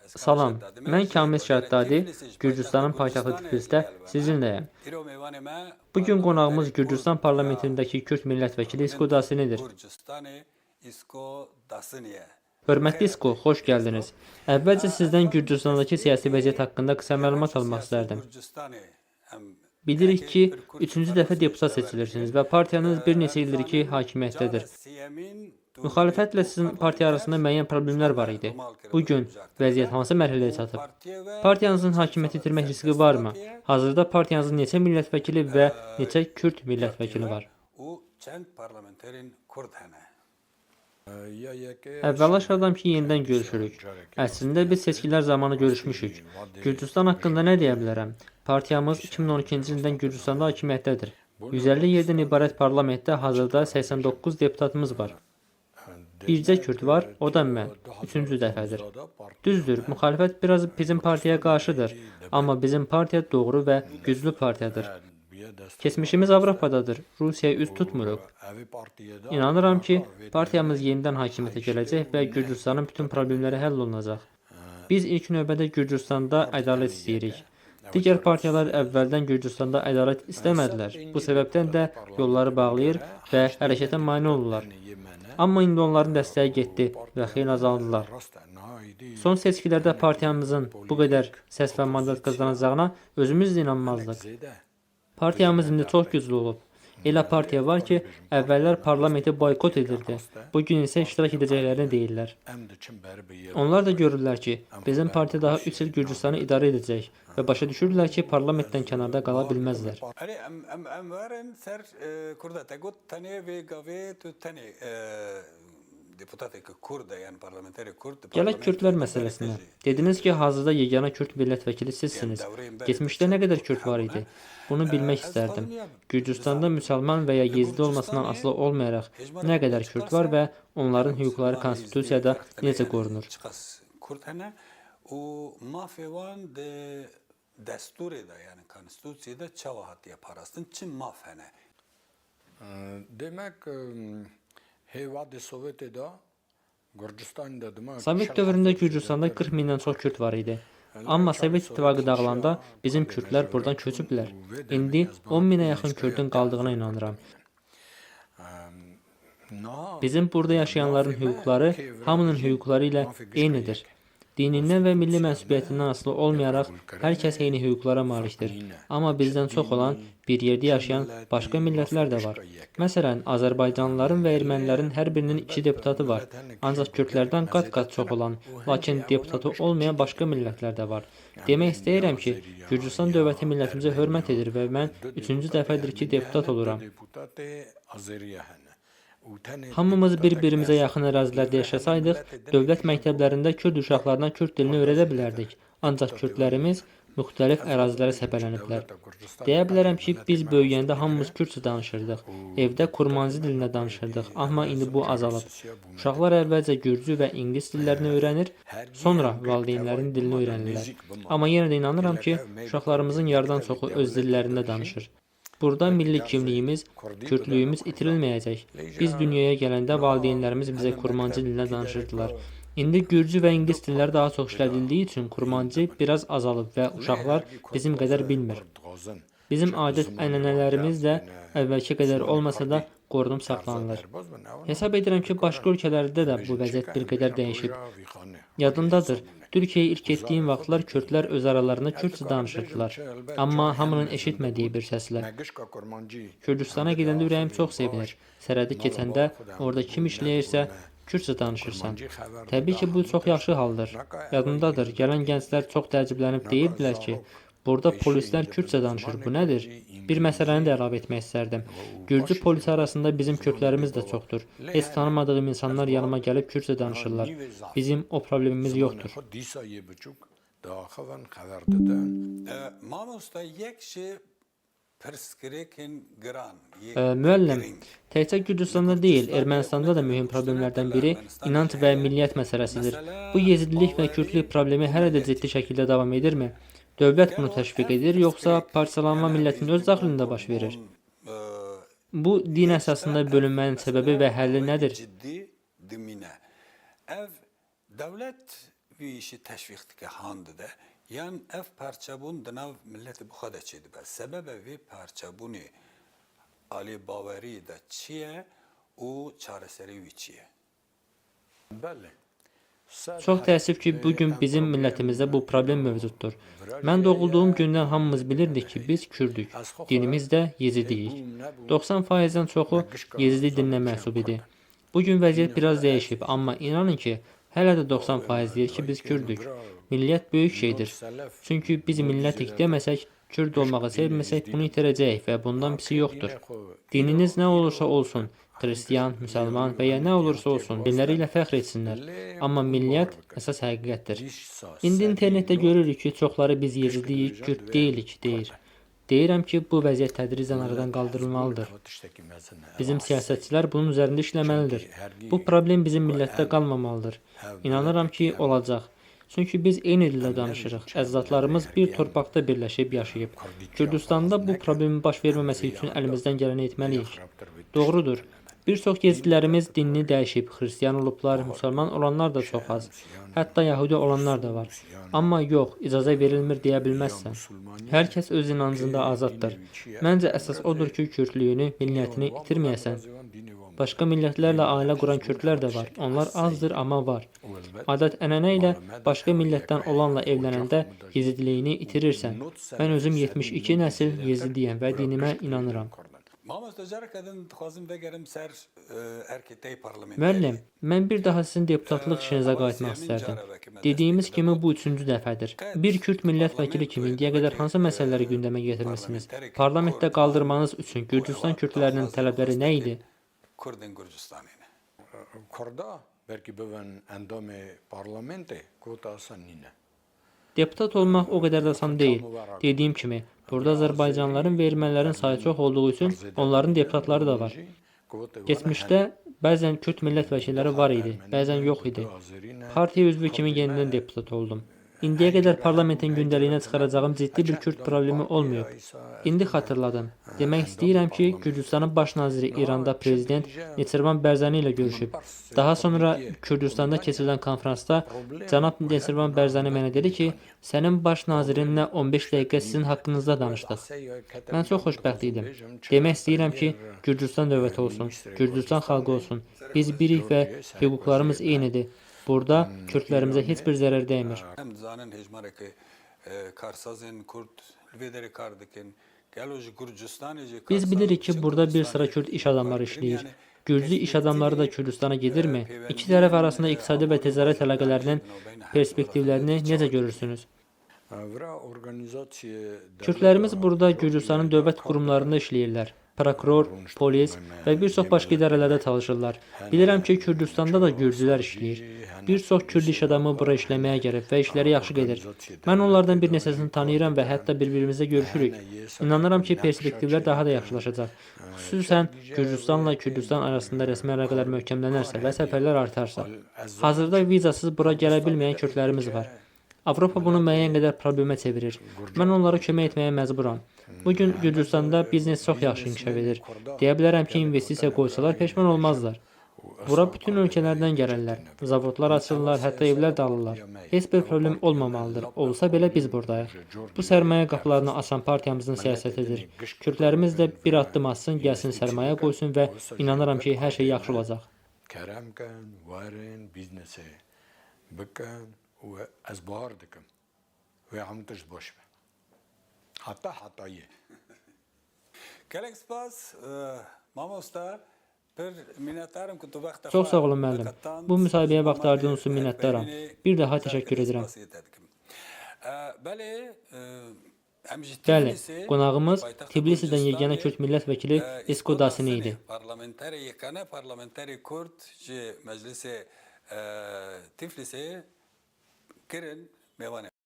Salam, mən Kamil Şəddadi, Gürcüstanın paytaxtı Tiflisdə sizinləyəm. Bugün qonağımız Gürcüstan parlamentindəki Kürd millət vəkili İsko Dasinidir. Hörmətli İsko, xoş gəldiniz. Əvvəlcə sizdən Gürcüstandakı siyasi vəziyyət haqqında qısa məlumat almaq istərdim. Bilirik ki, 3-cü dəfə deputat seçilirsiniz və partiyanız bir neçə ildir ki, hakimiyyətdədir. Müxalifətlə sizin partiya arasında müəyyən problemlər var idi. Bugün vəziyyət hansı mərhələyə çatıb? Partiyanızın hakimiyyəti itirmək riski varmı? Hazırda partiyanızın neçə millət vəkili və neçə Kürd millət vəkili var? Əvvəla şadam ki, yenidən görüşürük. Əslində biz seçkilər zamanı görüşmüşük. Gürcüstan haqqında nə deyə bilərəm? Partiyamız 2012-ci ildən Gürcüstanda hakimiyyətdədir. 150 yerdən ibarət parlamentdə hazırda 89 deputatımız var. Bircə Kürd var, o da mən. 3-cü dəfədir. Düzdür, müxalifət biraz bizim partiyaya qarşıdır. Amma bizim partiya doğru və güclü partiyadır. Keçmişimiz Avropadadır. Rusiyaya üz tutmuruq. İnanıram ki, partiyamız yenidən hakimiyyətə gələcək və Gürcüstanın bütün problemləri həll olunacaq. Biz ilk növbədə Gürcüstanda ədalət istəyirik. Digər partiyalar əvvəldən Gürcüstanda ədalət istəmədilər. Bu səbəbdən də yolları bağlayır və hərəkətə mane olurlar. Amma indi onların dəstəyi getdi və xeyli azaldılar. Son seçkilərdə partiyamızın bu qədər səs və mandat qazanacağına özümüz də inanmazdıq. Partiyamız indi çox güclü olub. Elə partiya var ki, əvvəllər parlamenti boykot edirdi. Bugün isə iştirak edəcəklərini deyirlər. Onlar da görürlər ki, bizim partiya daha 3 il Gürcüstanı idarə edəcək və başa düşürlər ki, parlamentdən kənarda qala bilməzlər. Gələk Kürdlər məsələsinə. Dediniz ki, hazırda yeganə Kürd millət vəkili sizsiniz. Geçmişdə nə qədər Kürd var idi? Bunu bilmək istərdim. Gürcüstanda müsəlman və ya yezdi olmasından asılı olmayaraq nə qədər Kürd var və onların hüquqları konstitusiyada necə qorunur? Sovet dövründə Gürcüstanda 40 mindən çox Kürd var idi. Amma Sovet İttifaqı dağılanda bizim Kürdlər buradan köçüblər. İndi 10 minə yaxın Kürdün qaldığına inanıram. Bizim burada yaşayanların hüquqları hamının hüquqları ilə eynidir. Dinindən və milli mənsubiyyətindən asılı olmayaraq hər kəs eyni hüquqlara malikdir. Amma bizdən çox olan bir yerdə yaşayan başqa millətlər də var. Məsələn, Azərbaycanlıların və ermənilərin hər birinin 2 deputatı var. Ancaq Kürdlərdən qat-qat çox olan, lakin deputatı olmayan başqa millətlər də var. Demək istəyirəm ki, Gürcüstan dövləti millətimizə hörmət edir və mən 3-cü dəfədir ki, deputat oluram. Hamımız bir-birimizə yaxın ərazilərdə yaşasaydıq, dövlət məktəblərində Kürd uşaqlarına Kürd dilini öyrədə bilərdik. Ancaq Kürdlərimiz müxtəlif ərazilərə səpələniblər. Deyə bilərəm ki, biz böyüyəndə hamımız Kürdcə danışırdıq. Evdə Kurmanji dilində danışırdıq, amma indi bu azalıb. Uşaqlar əvvəlcə Gürcü və İngilis dillərini öyrənir, sonra valideynlərin dilini öyrənirlər. Amma yenə də inanıram ki, uşaqlarımızın yarıdan çoxu öz dillərində danışır. Burada milli kimliyimiz, Kürdlüyümüz itirilməyəcək. Biz dünyaya gələndə valideynlərimiz bizə Kurmanji dilində danışırdılar. İndi Gürcü və İngilis dilləri daha çox işlədildiyi üçün Kurmanji biraz azalıb və uşaqlar bizim qədər bilmir. Bizim adət-ənənələrimiz də əvvəlki qədər olmasa da qorunub saxlanılır. Hesab edirəm ki, başqa ölkələrdə də bu vəziyyət bir qədər dəyişib. Yadımdadır, Türkiyəyə ilk getdiyim vaxtlar Kürdlər öz aralarında Kürdcə danışırdılar. Amma hamının eşitmədiyi bir səslə. Gürcüstana gedəndə ürəyim çox sevinir. Sərhədi keçəndə orada kim işləyirsə Kürdcə danışırsan. Təbii ki, bu çox yaxşı haldır. Yadımdadır, gələn gənclər çox təəccüblənib deyibdilər ki, burada polislər Kürdcə danışır, bu nədir? Bir məsələni də əlavə etmək istərdim. Gürcü polisi arasında bizim Kürdlərimiz də çoxdur. Heç tanımadığım insanlar yanıma gəlib Kürdcə danışırlar. Bizim o problemimiz yoxdur. Müəllim, təkcə Gürcüstanda deyil, Ermənistanda da mühüm problemlərdən biri inanc və milliyyət məsələsidir. Bu yezidilik və Kürdlük problemi hələ də ciddi şəkildə davam edirmi? Dövlət bunu təşviq edir, yoxsa parçalanma millətin öz daxilində baş verir? Bu, din əsasında bölünmənin səbəbi və həlli nədir? وی işi teşvik dike handı da. Yan ev parçabun dınav milleti bu kadar çeydi be. Sebebe vi parçabuni Ali Baveri da çiye o çareseri vi çiye. Bəli. Çox təəssüf ki, bugün bizim millətimizdə bu problem mövcuddur. Mən doğulduğum gündən hamımız bilirdik ki, biz Kürdük. Dinimiz də Yezidiyik. 90%-dən çoxu Yezidi dininə mənsub idi. Bugün vəziyyət biraz dəyişib, amma inanın ki, hələ də 90% deyir ki, biz Kürdük. Millət böyük şeydir. Çünki biz millətik deməsək, Kürd olmağı sevməsək bunu itirəcəyik və bundan pisi yoxdur. Dininiz nə olursa olsun, Xristian, müsəlman və ya nə olursa olsun, dinləri ilə fəxr etsinlər. Amma millət əsas həqiqətdir. İndi internetdə görürük ki, çoxları biz Yezidiyik, Kürd deyilik deyir. Deyirəm ki, bu vəziyyət tədricən aradan qaldırılmalıdır. Bizim siyasətçilər bunun üzərində işləməlidir. Bu problem bizim millətdə qalmamalıdır. İnanıram ki, olacaq. Çünki biz eyni dildə danışırıq. Əcdadlarımız bir torpaqda birləşib yaşayıb. Kürdistanda bu problemin baş verməməsi üçün əlimizdən gələni etməliyik. Doğrudur. Bir çox yezidilərimiz dinini dəyişib, xristian olublar, müsəlman olanlar da çox az. Hətta yəhudi olanlar da var. Amma yox, icazə verilmir deyə bilməzsən. Hər kəs öz inancında azaddır. Məncə əsas odur ki, kürdlüyünü, milliyyətini itirməyəsən. Başqa millətlərlə ailə quran kürdlər də var. Onlar azdır, amma var. Adət-ənənə ilə başqa millətdən olanla evlənəndə yezidiliyini itirirsən. Mən özüm 72 nəsil yezidiyəm və dinimə inanıram. Müəllim, mən bir daha sizin deputatlıq işinizə qayıtmaq istərdim. Dediyimiz kimi bu üçüncü dəfədir. Bir Kürd millət vəkili kimi indiyə qədər hansı məsələləri gündəmə getirmisiniz? Parlamentdə qaldırmanız üçün Gürcüstan kürdlərinin tələbləri nə idi? Kurda belki bəvən əndamı parlamenti kota asanine. Deputat olmaq o qədər də asan deyil. Dediyim kimi, burada Azərbaycanlıların və ermənilərin sayı çox olduğu üçün onların deputatları da var. Keçmişdə bəzən Kürd millət vəkilləri var idi, bəzən yox idi. Partiya üzvü kimi yenidən deputat oldum. İndiyə qədər parlamentin gündəliyinə çıxaracağım ciddi bir Kürd problemi olmayıb. İndi xatırladım. Demək istəyirəm ki, Gürcüstanın baş naziri İranda prezident Neçirvan Bərzəni ilə görüşüb. Daha sonra Kürdistanda keçirilən konfransda cənab Neçirvan Bərzəni mənə dedi ki, sənin baş nazirinlə 15 dəqiqə sizin haqqınızda danışdıq. Mən çox xoşbəxt idim. Demək istəyirəm ki, Gürcüstan dövləti olsun, Gürcüstan xalqı olsun. Biz birik və hüquqlarımız eynidir. Burada Kürdlərimizə heç bir zərər dəymir. Biz bilirik ki, burada bir sıra Kürd iş adamları işləyir. Gürcü iş adamları da Kürdistana gedirmi? İki tərəf arasında iqtisadi və ticarət əlaqələrinin perspektivlərini necə görürsünüz? Kürdlərimiz burada Gürcüstanın dövlət qurumlarında işləyirlər. Prokuror, polis və bir çox başqa idarələrdə çalışırlar. Bilirəm ki, Kürdistanda da gürcülər işləyir. Bir çox Kürd iş adamı bura işləməyə gəlib və işləri yaxşı gedir. Mən onlardan bir neçəsini tanıyıram və hətta bir-birimizlə görüşürük. İnanıram ki, perspektivlər daha da yaxşılaşacaq. Xüsusən Gürcüstanla Kürdistan arasında rəsmi əlaqələr möhkəmlənərsə və səfərlər artarsa. Hazırda vizasız bura gələ bilməyən kürdlərimiz var. Avropa bunu müəyyən qədər problemə çevirir. Mən onlara kömək etməyə məcburam. Bugün Gürcüstanda biznes çox yaxşı inkişaf edir. Deyə bilərəm ki, investisiya qoysalar peşman olmazlar. Bura bütün ölkələrdən gəlirlər. Zavodlar açırlar, hətta evlər də alırlar. Heç bir problem olmamalıdır. Olsa belə biz buradayıq. Bu sərmayə qapılarını açan partiyamızın siyasətidir. Kürdlərimiz də bir addım atsın, gəlsin sərmayə qoysun və inanıram ki, hər şey yaxşı olacaq. و از بار دکم و همونتش باشه hatta hatayı. Çox sağ olun müəllim. Bu müsahibəyə vaxt ayırdığınız üçün minnətdaram. Bir daha təşəkkür edirəm. Bəli, qonağımız Tbilisidən yeganə Kürd millət vəkili Esko Dasini idi.